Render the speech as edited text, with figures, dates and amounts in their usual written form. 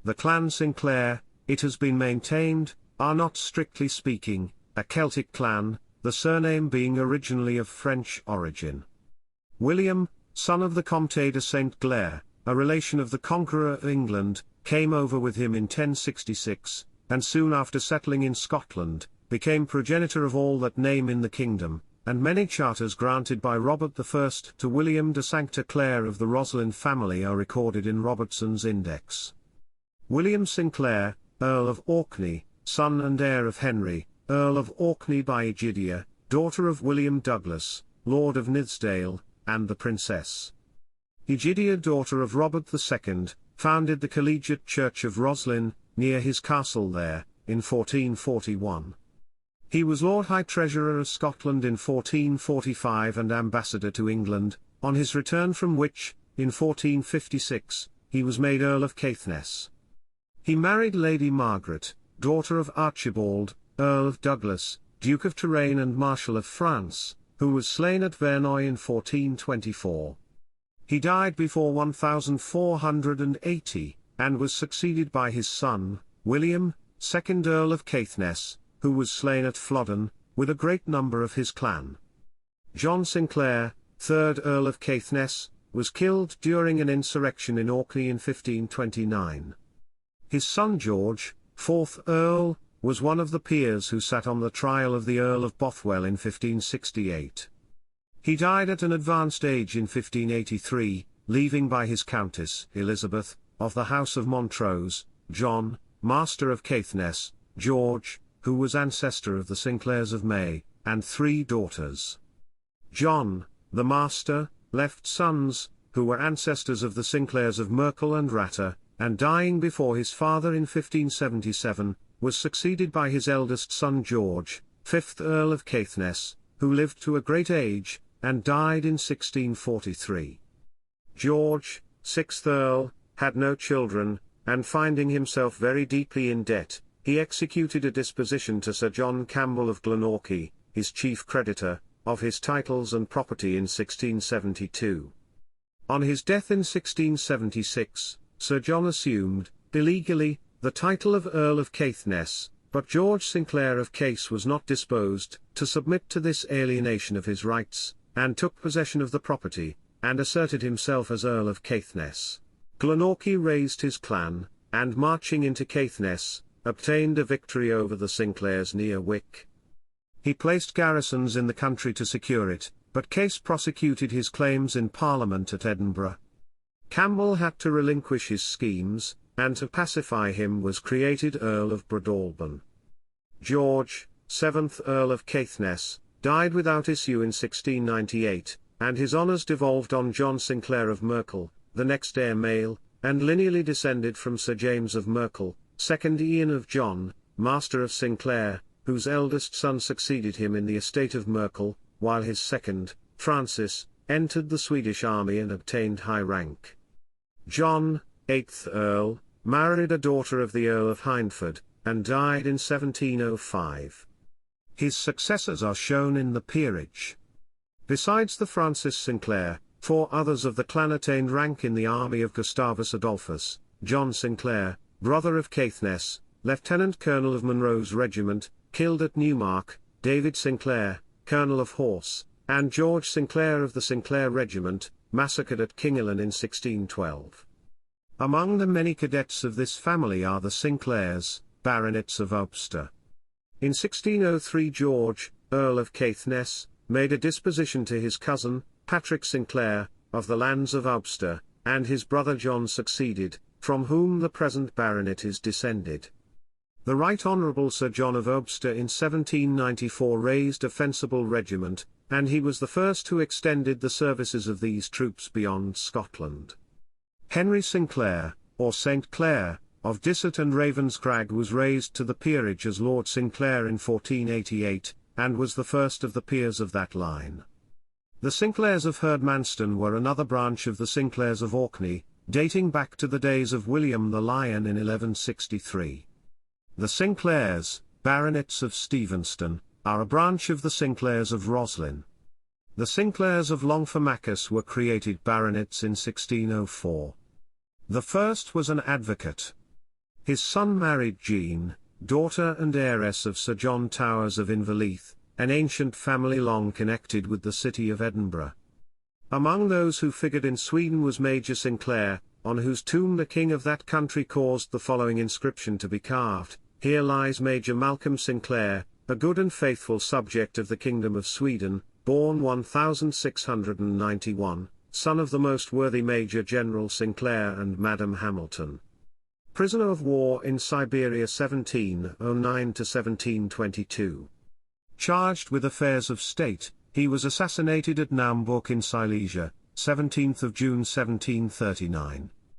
The Clan Sinclair, it has been maintained, are not strictly speaking, a Celtic clan, the surname being originally of French origin. William, son of the Comte de Saint Glair, a relation of the Conqueror of England, came over with him in 1066, and soon after settling in Scotland, became progenitor of all that name in the kingdom, and many charters granted by Robert I to William de Sancte Clair of the Roslin family are recorded in Robertson's Index. William Sinclair, Earl of Orkney, son and heir of Henry, Earl of Orkney by Egidia, daughter of William Douglas, Lord of Nithsdale, and the Princess Egidia, daughter of Robert II, founded the Collegiate Church of Roslin, near his castle there, in 1441. He was Lord High Treasurer of Scotland in 1445 and Ambassador to England, on his return from which, in 1456, he was made Earl of Caithness. He married Lady Margaret, daughter of Archibald, Earl of Douglas, Duke of Touraine and Marshal of France, who was slain at Verneuil in 1424. He died before 1480, and was succeeded by his son, William, 2nd Earl of Caithness, who was slain at Flodden, with a great number of his clan. John Sinclair, 3rd Earl of Caithness, was killed during an insurrection in Orkney in 1529. His son George, 4th Earl, was one of the peers who sat on the trial of the Earl of Bothwell in 1568. He died at an advanced age in 1583, leaving by his Countess Elizabeth, of the House of Montrose, John, Master of Caithness, George, who was ancestor of the Sinclairs of Mey, and 3 daughters. John, the Master, left sons, who were ancestors of the Sinclairs of Murkle and Ratter, and dying before his father in 1577, was succeeded by his eldest son George, 5th Earl of Caithness, who lived to a great age, and died in 1643. George, 6th Earl, had no children, and finding himself very deeply in debt, he executed a disposition to Sir John Campbell of Glenorchy, his chief creditor, of his titles and property in 1672. On his death in 1676, Sir John assumed, illegally, the title of Earl of Caithness, but George Sinclair of Keiss was not disposed to submit to this alienation of his rights, and took possession of the property, and asserted himself as Earl of Caithness. Glenorchy raised his clan, and marching into Caithness, obtained a victory over the Sinclairs near Wick. He placed garrisons in the country to secure it, but Keiss prosecuted his claims in Parliament at Edinburgh. Campbell had to relinquish his schemes, and to pacify him was created Earl of Breadalbane. George, 7th Earl of Caithness, died without issue in 1698, and his honours devolved on John Sinclair of Murkle, the next heir male, and lineally descended from Sir James of Murkle, 2nd Ian of John, Master of Sinclair, whose eldest son succeeded him in the estate of Murkle, while his second, Francis, entered the Swedish army and obtained high rank. John, 8th Earl, married a daughter of the Earl of Hyndford, and died in 1705. His successors are shown in the peerage. Besides the Francis Sinclair, 4 others of the clan attained rank in the army of Gustavus Adolphus: John Sinclair, brother of Caithness, Lieutenant Colonel of Monro's regiment, killed at Newmark; David Sinclair, Colonel of Horse; and George Sinclair of the Sinclair regiment, massacred at Kingellan in 1612. Among the many cadets of this family are the Sinclairs, Baronets of Ulbster. In 1603 George, Earl of Caithness, made a disposition to his cousin, Patrick Sinclair, of the lands of Ulbster, and his brother John succeeded, from whom the present baronet is descended. The Right Honourable Sir John of Ulbster in 1794 raised a Fencible Regiment, and he was the first who extended the services of these troops beyond Scotland. Henry Sinclair, or Saint Clair, of Dysert and Ravenscraig was raised to the peerage as Lord Sinclair in 1488, and was the first of the peers of that line. The Sinclairs of Herdmanston were another branch of the Sinclairs of Orkney, dating back to the days of William the Lion in 1163. The Sinclairs, Baronets of Stevenston, are a branch of the Sinclairs of Roslin. The Sinclairs of Longformacus were created baronets in 1604. The first was an advocate. His son married Jean, daughter and heiress of Sir John Towers of Inverleith, an ancient family long connected with the city of Edinburgh. Among those who figured in Sweden was Major Sinclair, on whose tomb the king of that country caused the following inscription to be carved: "Here lies Major Malcolm Sinclair, a good and faithful subject of the Kingdom of Sweden, born 1691, son of the most worthy Major General Sinclair and Madam Hamilton. Prisoner of war in Siberia 1709–1722. Charged with affairs of state, he was assassinated at Naumburg in Silesia, 17th of June 1739.